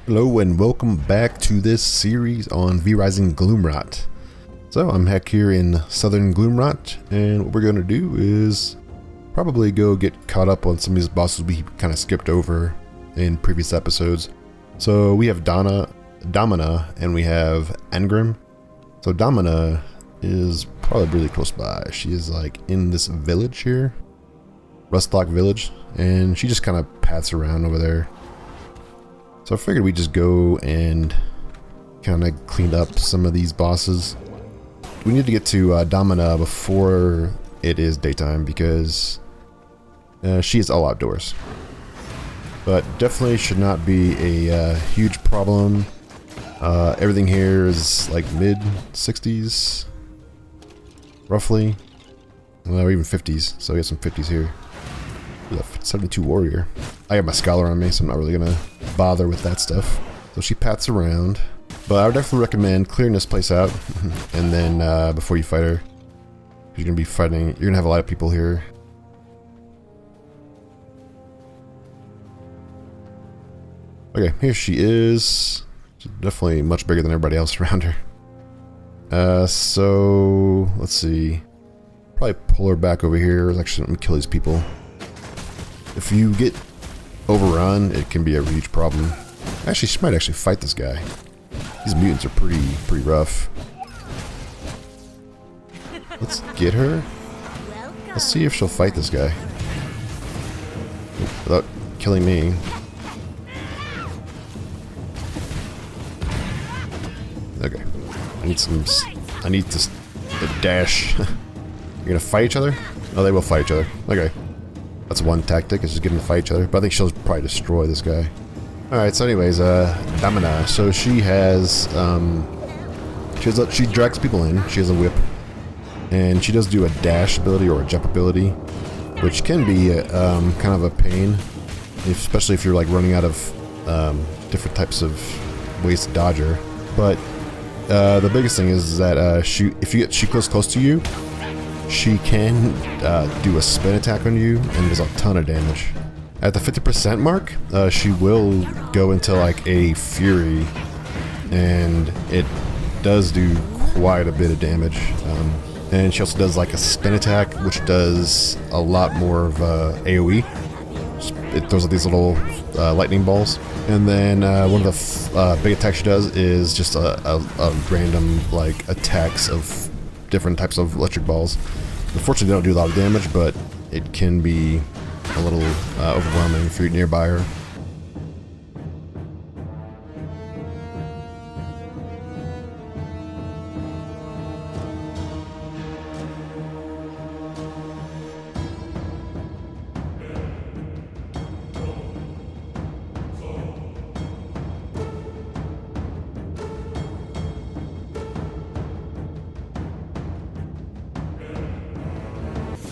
Hello and welcome back to this series on Rising Gloomrot. So I'm Heck here in southern Gloomrot, and what we're going to do is probably go get caught up on some of these bosses we kind of skipped over in previous episodes. So we have Domina and we have Engrim. So Domina is probably really close by. She is like in this village here, Rustlock Village, and she just kind of pats around over there. So I figured we'd just go and kind of clean up some of these bosses. We need to get to Domina before it is daytime because she is all outdoors. But definitely should not be a huge problem. Everything here is like mid 60s, roughly, or even 50s. So we have some 50s here. 72 warrior. I have my scholar on me, so I'm not really gonna bother with that stuff. So she pats around, but I would definitely recommend clearing this place out and then before you fight her, you're gonna be fighting. You're gonna have a lot of people here. Okay, here she is. She's definitely much bigger than everybody else around her. So let's see. Probably pull her back over here. Actually, let me kill these people. If you get overrun, it can be a huge problem. Actually, she might actually fight this guy. These mutants are pretty rough. Let's get her. Let's see if she'll fight this guy without killing me. Okay. I need to dash. You're gonna fight each other? Oh, they will fight each other. Okay. That's one tactic, is just get them to fight each other. But I think she'll probably destroy this guy. Alright, so anyways, Domina. So she has, she drags people in. She has a whip. And she does do a dash ability or a jump ability, which can be kind of a pain, especially if you're like running out of different types of ways to dodge her. But the biggest thing is that if she goes close to you, she can do a spin attack on you and does a ton of damage. At the 50% mark, she will go into like a fury, and it does do quite a bit of damage. And she also does like a spin attack, which does a lot more of AoE. It throws out these little lightning balls. And then one of the big attacks she does is just a random like attacks of different types of electric balls. Unfortunately, they don't do a lot of damage, but it can be a little overwhelming if you're nearby her.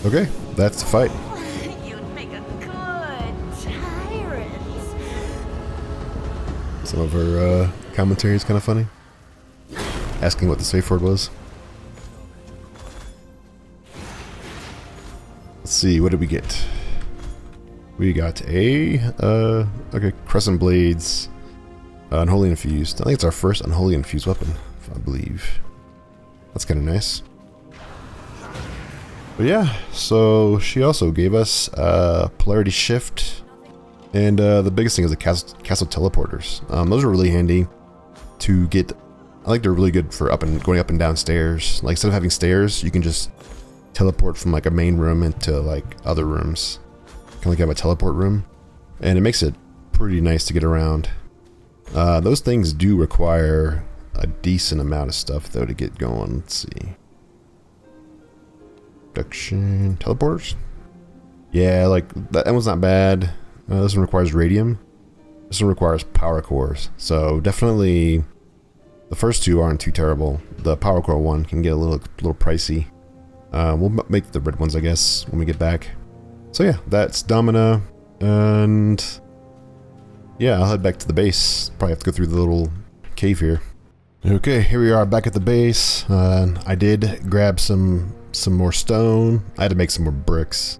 Okay, that's the fight. You'd make a good tyrant. Some of her commentary is kind of funny. Asking what the safe word was. Let's see, what did we get? We got okay, Crescent Blades. Unholy Infused. I think it's our first Unholy Infused weapon, if I believe. That's kind of nice. But yeah, so she also gave us Polarity Shift, and the biggest thing is the castle teleporters. Those are really handy to get. I think they're really good for going up and down stairs. Like instead of having stairs, you can just teleport from like a main room into like other rooms. Kind of like have a teleport room, and it makes it pretty nice to get around. Those things do require a decent amount of stuff though to get going. Let's see. Production teleporters. Yeah, like that one's not bad. This one requires radium. This one requires power cores. So definitely, the first two aren't too terrible. The power core one can get a little pricey. We'll make the red ones, I guess, when we get back. So yeah, that's Domina, and yeah, I'll head back to the base. Probably have to go through the little cave here. Okay, here we are back at the base. I did grab some more stone. I had to make some more bricks.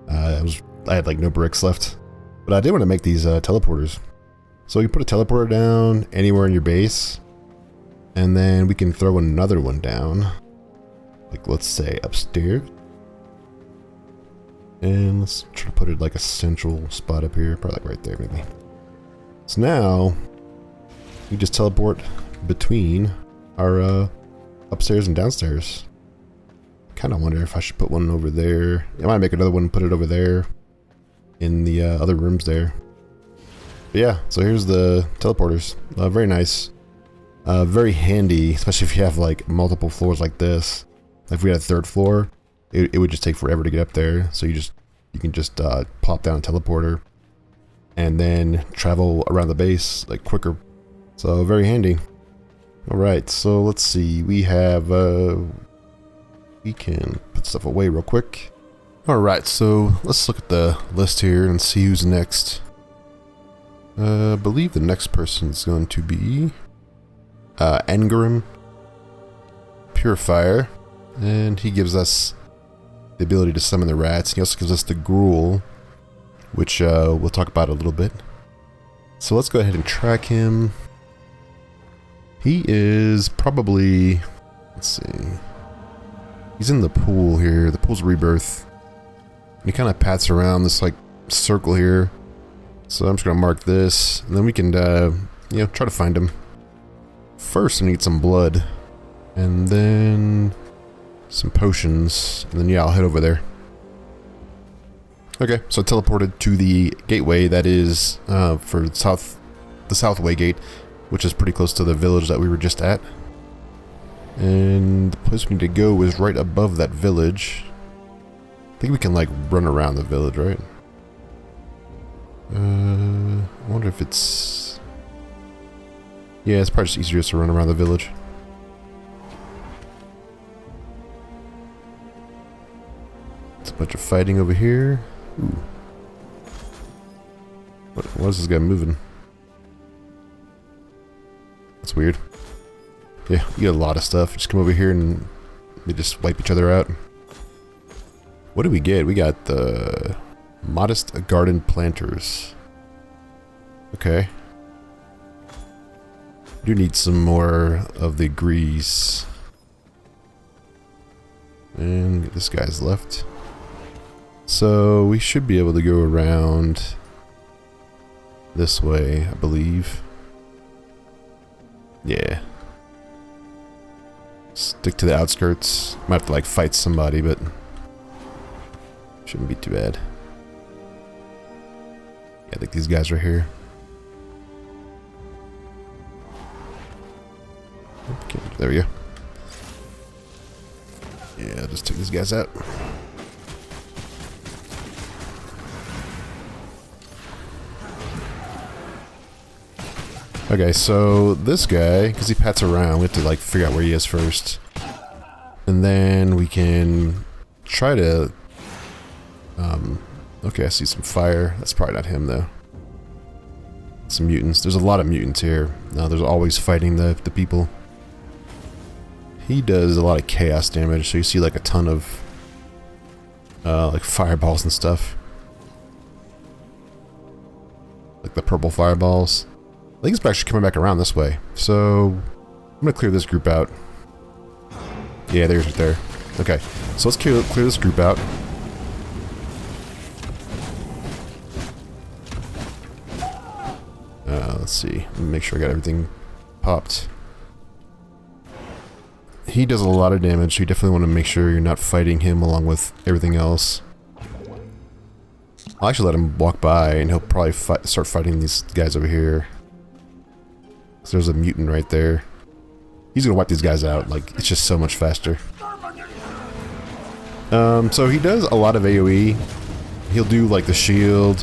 I had like no bricks left, but I did want to make these teleporters. So you put a teleporter down anywhere in your base, and then we can throw another one down. Like, let's say upstairs. And let's try to put it like a central spot up here, probably like right there maybe. So now, you just teleport between our upstairs and downstairs. Kind of wonder if I should put one over there. I might make another one and put it over there in the other rooms there. But yeah, so here's the teleporters. Very nice. Very handy, especially if you have like multiple floors like this. If we had a third floor, it would just take forever to get up there. So you can just plop down a teleporter and then travel around the base like quicker. So very handy. Alright, so let's see. We have we can put stuff away real quick. Alright, so let's look at the list here and see who's next. I believe the next person is going to be Engram Purifier, and he gives us the ability to summon the rats. He also gives us the gruel, which we'll talk about a little bit. So let's go ahead and track him. He is probably, let's see, he's in the pool here, the pool's rebirth. And he kind of pats around this like circle here. So I'm just gonna mark this, and then we can, you know, try to find him. First, I need some blood, and then some potions, and then yeah, I'll head over there. Okay, so I teleported to the gateway that is for the Southway Gate, which is pretty close to the village that we were just at. And the place we need to go is right above that village. I think we can like run around the village, right? I wonder if it's... Yeah, it's probably just easier just to run around the village. It's a bunch of fighting over here. Ooh. What is this guy moving? That's weird. Yeah, you get a lot of stuff. Just come over here and they just wipe each other out. What do we get? We got the Modest Garden Planters. Okay. Do need some more of the grease. And this guy's left. So we should be able to go around this way, I believe. Yeah. Stick to the outskirts. Might have to like fight somebody, but shouldn't be too bad. Yeah, I think these guys are here. Okay, there we go. Yeah, just take these guys out. Okay, so this guy, because he pats around, we have to like figure out where he is first. And then we can try to... okay, I see some fire. That's probably not him though. Some mutants. There's a lot of mutants here. There's always fighting the people. He does a lot of chaos damage, so you see like a ton of like fireballs and stuff. Like the purple fireballs. I think it's actually coming back around this way. So I'm gonna clear this group out. Yeah, there's it there. Okay, so let's clear this group out. Let's see. Let me make sure I got everything popped. He does a lot of damage, so you definitely want to make sure you're not fighting him along with everything else. I'll actually let him walk by, and he'll probably start fighting these guys over here. So there's a mutant right there. He's gonna wipe these guys out. Like, it's just so much faster. So he does a lot of AoE. He'll do like the shield,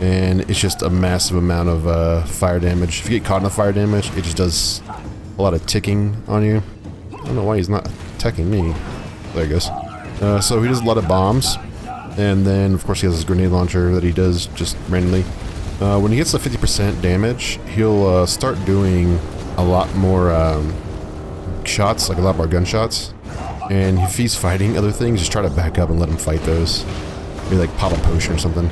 and it's just a massive amount of fire damage. If you get caught in the fire damage, it just does a lot of ticking on you. I don't know why he's not attacking me. There he goes. So he does a lot of bombs, and then of course he has his grenade launcher that he does just randomly. When he gets to 50% damage, he'll start doing a lot more shots, like a lot more gunshots. And if he's fighting other things, just try to back up and let him fight those. Maybe like pop a potion or something.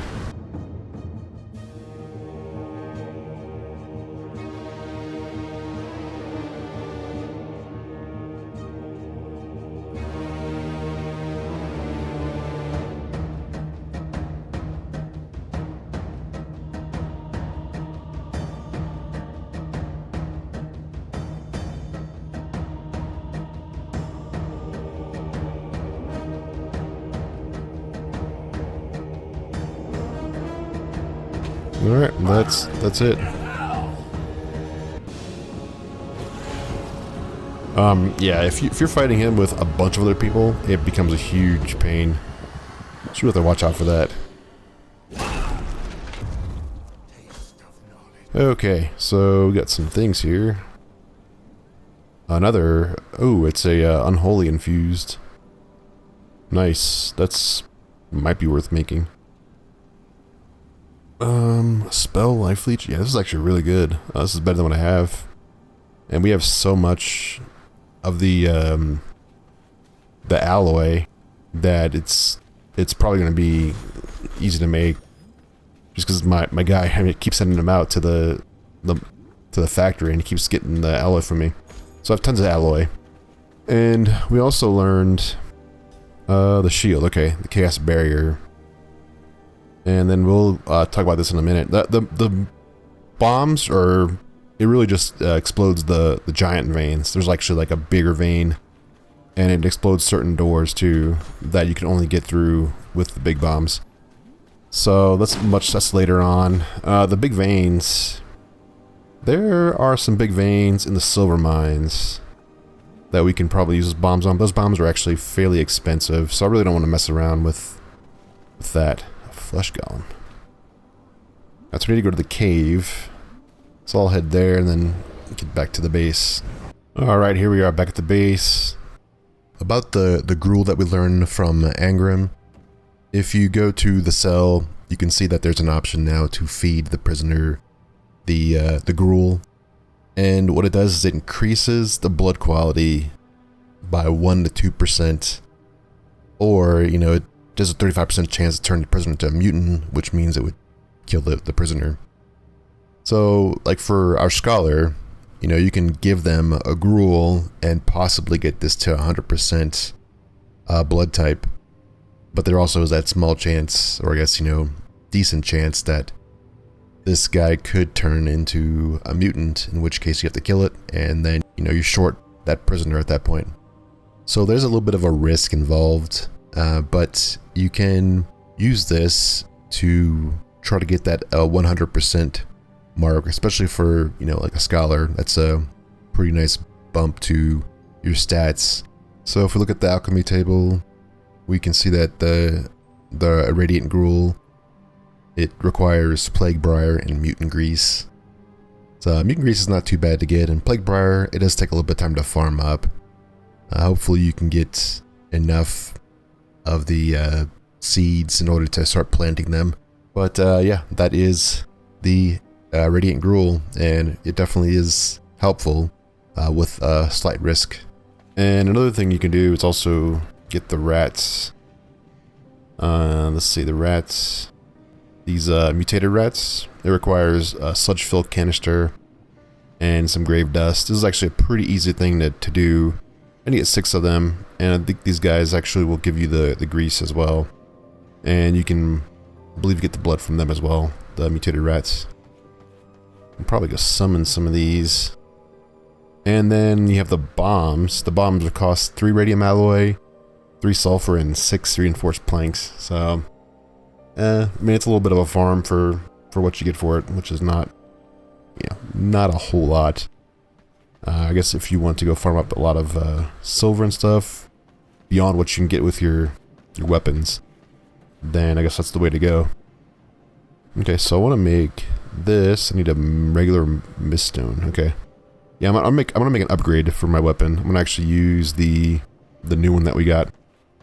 Alright, that's it. Yeah, if you're fighting him with a bunch of other people, it becomes a huge pain. So you have to watch out for that. Okay, so we got some things here. Another, oh, it's a unholy infused. Nice, that's might be worth making. Spell life leech. Yeah, this is actually really good. This is better than what I have, and we have so much of the alloy that it's probably going to be easy to make. Just because my guy, I mean, keeps sending them out to the factory, and he keeps getting the alloy from me. So I have tons of alloy, and we also learned the shield. Okay, the chaos barrier. And then we'll talk about this in a minute. The bombs are, it really just explodes the giant veins. There's actually like a bigger vein, and it explodes certain doors too that you can only get through with the big bombs. So that's later on. The big veins. There are some big veins in the silver mines that we can probably use as bombs on. Those bombs are actually fairly expensive, so I really don't want to mess around with that. Flesh golem. That's we need to go to the cave. So I'll head there and then get back to the base. Alright, here we are back at the base. About the gruel that we learned from Angrim. If you go to the cell, you can see that there's an option now to feed the prisoner the gruel. And what it does is it increases the blood quality by 1 to 2%. Or, you know, there's a 35% chance to turn the prisoner into a mutant, which means it would kill the prisoner. So, like for our scholar, you know, you can give them a gruel and possibly get this to 100% blood type. But there also is that small chance, or I guess, you know, decent chance that this guy could turn into a mutant, in which case you have to kill it, and then, you know, you short that prisoner at that point. So there's a little bit of a risk involved. But you can use this to try to get that 100% mark, especially for, you know, like a scholar. That's a pretty nice bump to your stats. So if we look at the alchemy table, we can see that the irradiant gruel, it requires plague briar and mutant grease. So mutant grease is not too bad to get, and plague briar, it does take a little bit of time to farm up. Hopefully you can get enough of the seeds in order to start planting them. But yeah, that is the radiant gruel, and it definitely is helpful with a slight risk. And another thing you can do is also get the rats. Let's see, the rats. These mutated rats. It requires a sludge fill canister and some grave dust. This is actually a pretty easy thing to do. And you get 6 of them, and I think these guys actually will give you the grease as well. And you can, I believe, you get the blood from them as well, the mutated rats. I'm probably gonna summon some of these. And then you have the bombs. The bombs will cost 3 radium alloy, 3 sulfur, and 6 reinforced planks. So, I mean, it's a little bit of a farm for what you get for it, which is not, you know, not a whole lot. I guess if you want to go farm up a lot of silver and stuff beyond what you can get with your weapons, then I guess that's the way to go. Okay, so I want to make this. I need a regular miststone. Okay, yeah, I'm gonna make an upgrade for my weapon. I'm gonna actually use the new one that we got.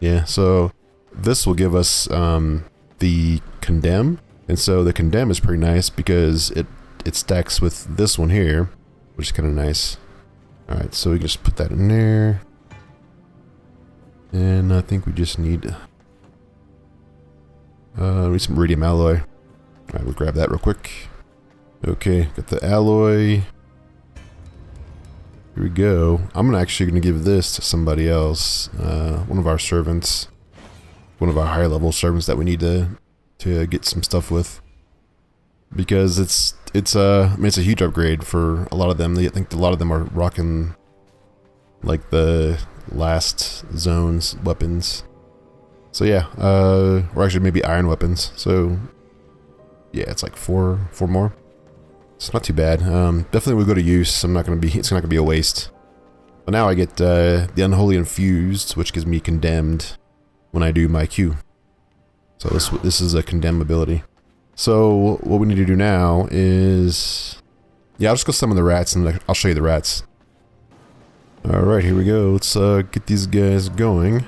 Yeah, so this will give us the condemn, and so the condemn is pretty nice because it stacks with this one here, which is kind of nice. Alright, so we can just put that in there. And I think we just need some radium alloy. Alright, we'll grab that real quick. Okay, got the alloy. Here we go. I'm actually going to give this to somebody else. One of our servants. One of our higher level servants that we need to get some stuff with. Because I mean, it's a huge upgrade for a lot of them. I think a lot of them are rocking like the last zone's weapons. So yeah, or actually maybe iron weapons. So Yeah, it's like four more. It's not too bad. Definitely will go to use. It's not gonna be a waste. But now I get the Unholy Infused, which gives me Condemned when I do my Q. So this is a Condemn ability. So what we need to do now is, yeah, I'll just go summon the rats and I'll show you the rats. All right, here we go. Let's get these guys going.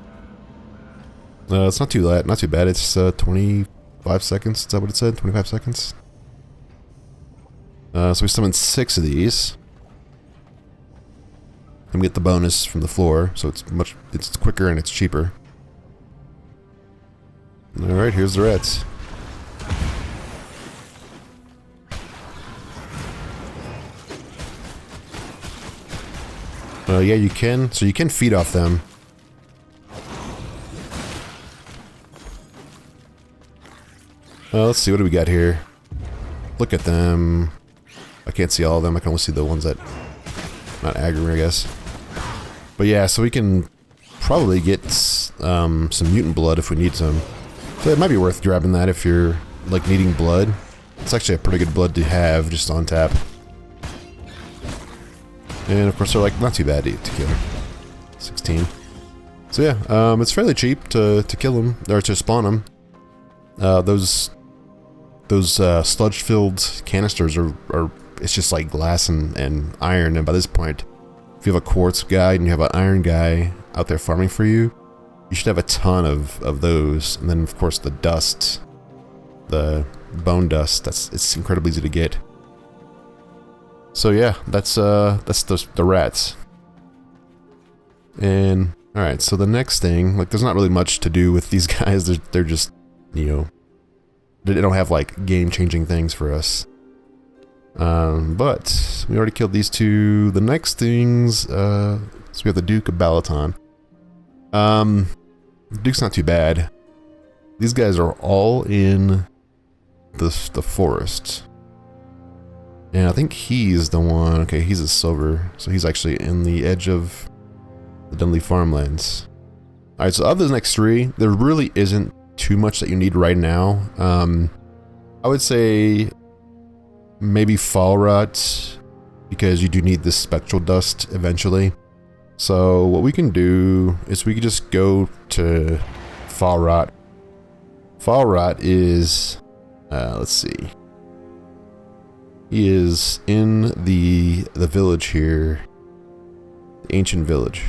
It's not too bad. It's 25 seconds. Is that what it said? 25 seconds. So we summoned 6 of these. And we get the bonus from the floor, so it's quicker and it's cheaper. Alright, here's the rats. Yeah, you can. So you can feed off them. Let's see, what do we got here? Look at them. I can't see all of them. I can only see the ones that not aggro, I guess. But yeah, so we can probably get some mutant blood if we need some. So it might be worth grabbing that if you're like needing blood. It's actually a pretty good blood to have just on tap. And of course they're like not too bad to kill. 16. So yeah, it's fairly cheap to kill them or to spawn them. Those sludge-filled canisters are it's just like glass and iron, and by this point, if you have a quartz guy and you have an iron guy out there farming for you, you should have a ton of those. And then of course the dust, the bone dust, it's incredibly easy to get. So yeah, that's the rats. And alright, so the next thing, like there's not really much to do with these guys. They're just, you know, they don't have like game-changing things for us. But we already killed these two. The next things, so we have the Duke of Balaton. Duke's not too bad. These guys are all in the forest. And I think he's the one, okay, he's a silver, so he's actually in the edge of the Dunley farmlands. Alright, so of the next 3, there really isn't too much that you need right now. I would say maybe Fall Rot, because you do need this spectral dust eventually. So what we can do is we can just go to Fall Rot. Fall Rot is, let's see. He is in the village here, the ancient village.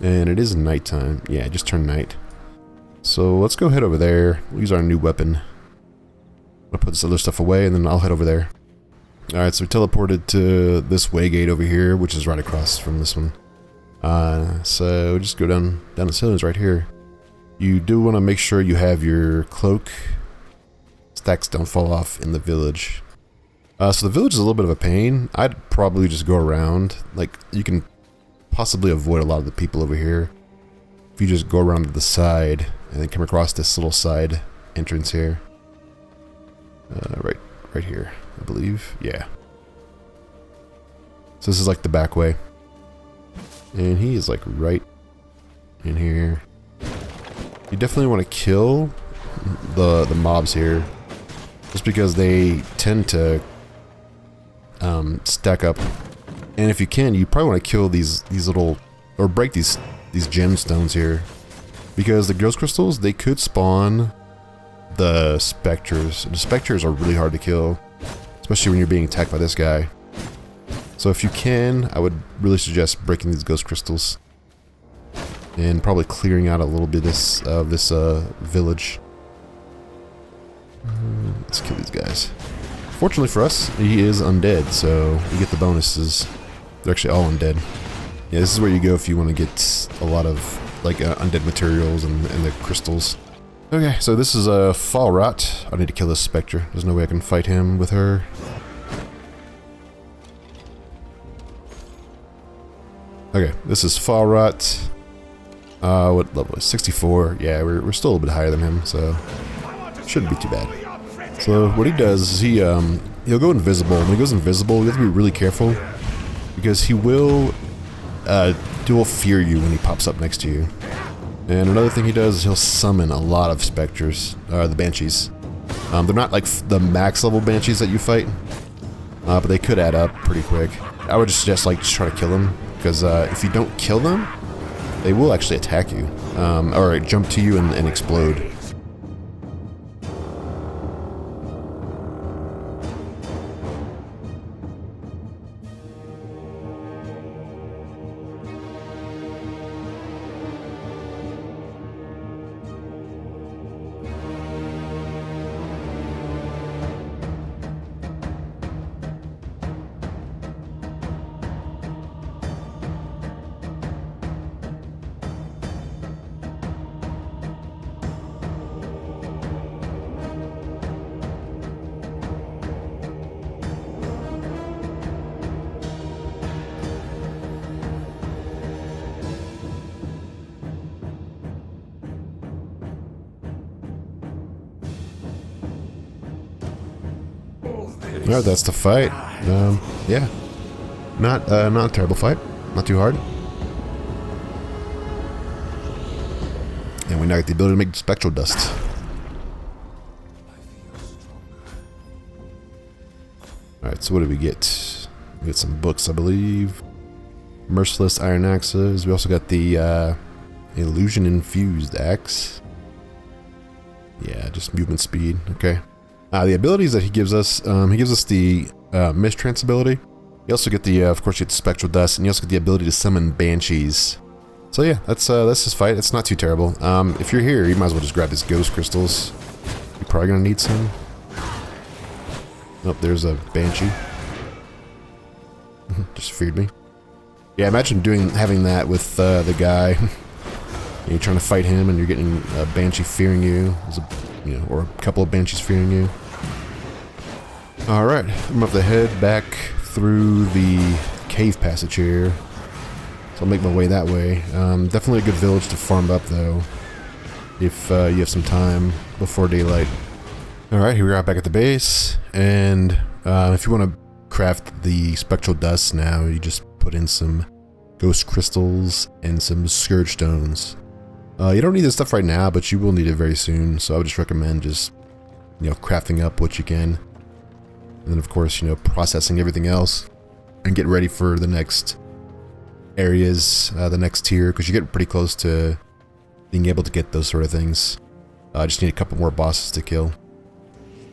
And it is nighttime. Yeah, it just turned night. So let's go head over there. We'll use our new weapon. I'll put this other stuff away and then I'll head over there. Alright, so we teleported to this way gate over here, which is right across from this one. So just go down the cylinders right here. You do want to make sure you have your cloak. Stacks don't fall off in the village. So the village is a little bit of a pain. I'd probably just go around. Like, you can possibly avoid a lot of the people over here if you just go around to the side and then come across this little side entrance here. Right here, I believe. Yeah. So this is like the back way. And he is like right in here. You definitely want to kill the mobs here, just because they tend to stack up. And if you can, you probably want to kill these little, or break these gemstones here, because the ghost crystals, they could spawn the specters. The specters are really hard to kill, especially when you're being attacked by this guy. So if you can, I would really suggest breaking these ghost crystals and probably clearing out a little bit of this village. Let's kill these guys. Fortunately for us, he is undead, so we get the bonuses. They're actually all undead. Yeah, this is where you go if you want to get a lot of like undead materials and the crystals. Okay, so this is a Fall Rot. I need to kill this spectre. There's no way I can fight him with her. Okay, this is Fall Rot. What level is 64? Yeah, we're still a little bit higher than him, so shouldn't be too bad. So what he does is he'll go invisible. When he goes invisible, you have to be really careful, because he will fear you when he pops up next to you. And another thing he does is he'll summon a lot of specters, the banshees. They're not like the max level banshees that you fight, but they could add up pretty quick. I would just suggest like just try to kill them, because if you don't kill them, they will actually attack you, or jump to you and explode. Alright, that's the fight. Yeah. Not a terrible fight. Not too hard. And we now get the ability to make spectral dust. Alright, so what did we get? We get some books, I believe. Merciless Iron Axes. We also got the Illusion Infused Axe. Yeah, just movement speed. Okay. The abilities that he gives us the Mistrance ability. You also get the, of course, you get the Spectral Dust, and you also get the ability to summon Banshees. So yeah, that's this fight. It's not too terrible. If you're here, you might as well just grab these Ghost Crystals. You're probably gonna need some. Oh, there's a Banshee. Just feared me. Yeah, imagine having that with the guy. You're trying to fight him, and you're getting a Banshee fearing you. Or a couple of Banshees fearing you. Alright, I'm gonna have to head back through the cave passage here. So I'll make my way that way. Definitely a good village to farm up, though, if you have some time before daylight. Alright, here we are back at the base, and if you want to craft the Spectral Dust now, you just put in some Ghost Crystals and some Scourge Stones. You don't need this stuff right now, but you will need it very soon, so I would just recommend just, crafting up what you can. And then, of course, processing everything else and get ready for the next areas, the next tier, because you get pretty close to being able to get those sort of things. I just need a couple more bosses to kill.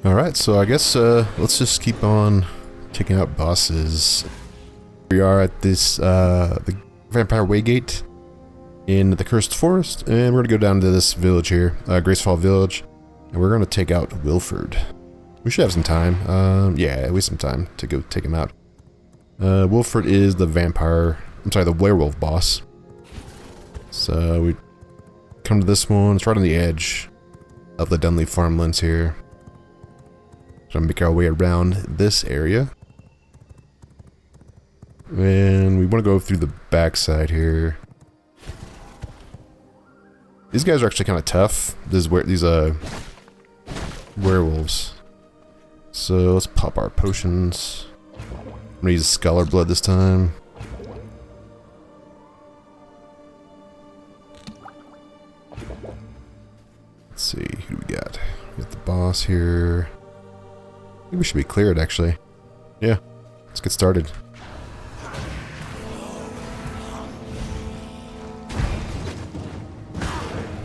Alright, so I guess let's just keep on taking out bosses. We are at this, the Vampire Waygate in the Cursed Forest, and we're going to go down to this village here, Gracefall Village, and we're going to take out Wilford. We should have some time. Yeah, at least some time to go take him out. Wilford is the the werewolf boss. So we come to this one. It's right on the edge of the Dunley farmlands here. Trying to make our way around this area. And we want to go through the backside here. These guys are actually kind of tough. These werewolves. So let's pop our potions. I'm gonna use Scholar Blood this time. Let's see, who do we got? We got the boss here. I think we should be cleared, actually. Yeah, let's get started.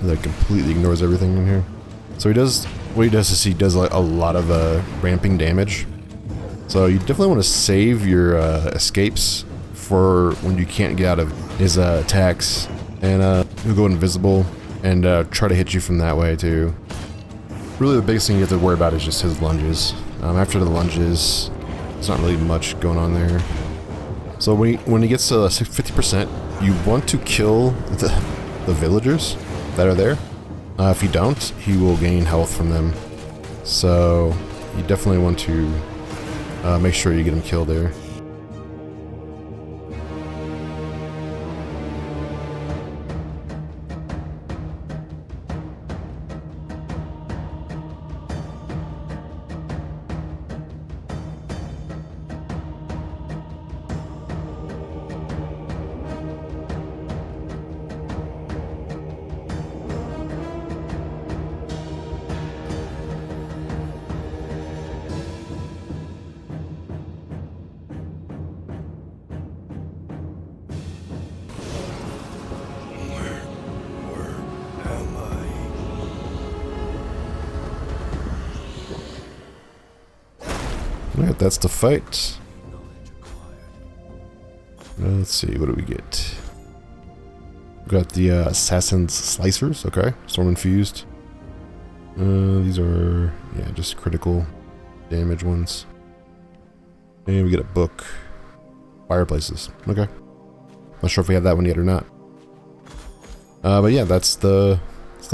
That completely ignores everything in here. So what he does is he does like a lot of ramping damage. So you definitely want to save your escapes for when you can't get out of his attacks, and he'll go invisible and try to hit you from that way too. Really, the biggest thing you have to worry about is just his lunges. After the lunges, there's not really much going on there. So when he gets to 50%, you want to kill the villagers that are there. If you don't, he will gain health from them. So you definitely want to make sure you get him killed there. Alright, that's the fight. Let's see, what do we get? We got the Assassin's Slicers, okay. Storm Infused. These are, yeah, just critical damage ones. And we get a book. Fireplaces, okay. Not sure if we have that one yet or not. But yeah, that's the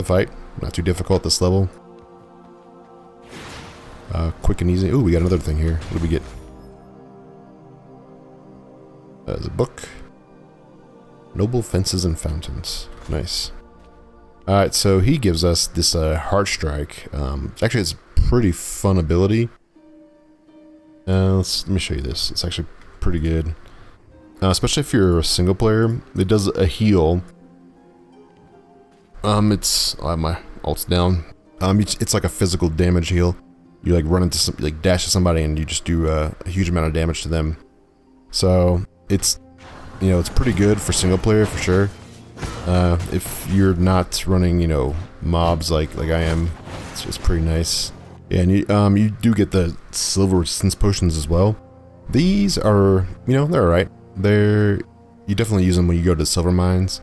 fight. Not too difficult this level. Quick and easy. Ooh, we got another thing here. What do we get? There's a book. Noble Fences and Fountains. Nice. Alright, so he gives us this Heart Strike. Actually, it's a pretty fun ability. Let me show you this. It's actually pretty good. Especially if you're a single player. It does a heal. I have my ults down. It's like a physical damage heal. You like run into some, like dash to somebody, and you just do a huge amount of damage to them. So it's, you know, it's pretty good for single player for sure. If you're not running, you know, mobs like I am, it's pretty nice. Yeah, and you do get the silver resistance potions as well. These are, you know, they're alright. You definitely use them when you go to silver mines.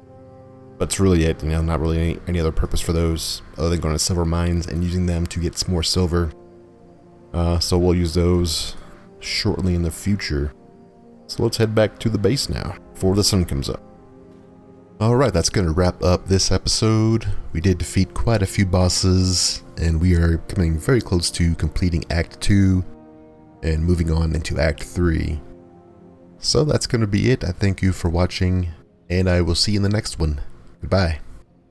But it's really it, you know, not really any other purpose for those other than going to silver mines and using them to get some more silver. So we'll use those shortly in the future. So let's head back to the base now before the sun comes up. Alright, that's going to wrap up this episode. We did defeat quite a few bosses, and we are coming very close to completing Act 2 and moving on into Act 3. So that's going to be it. I thank you for watching, and I will see you in the next one. Goodbye.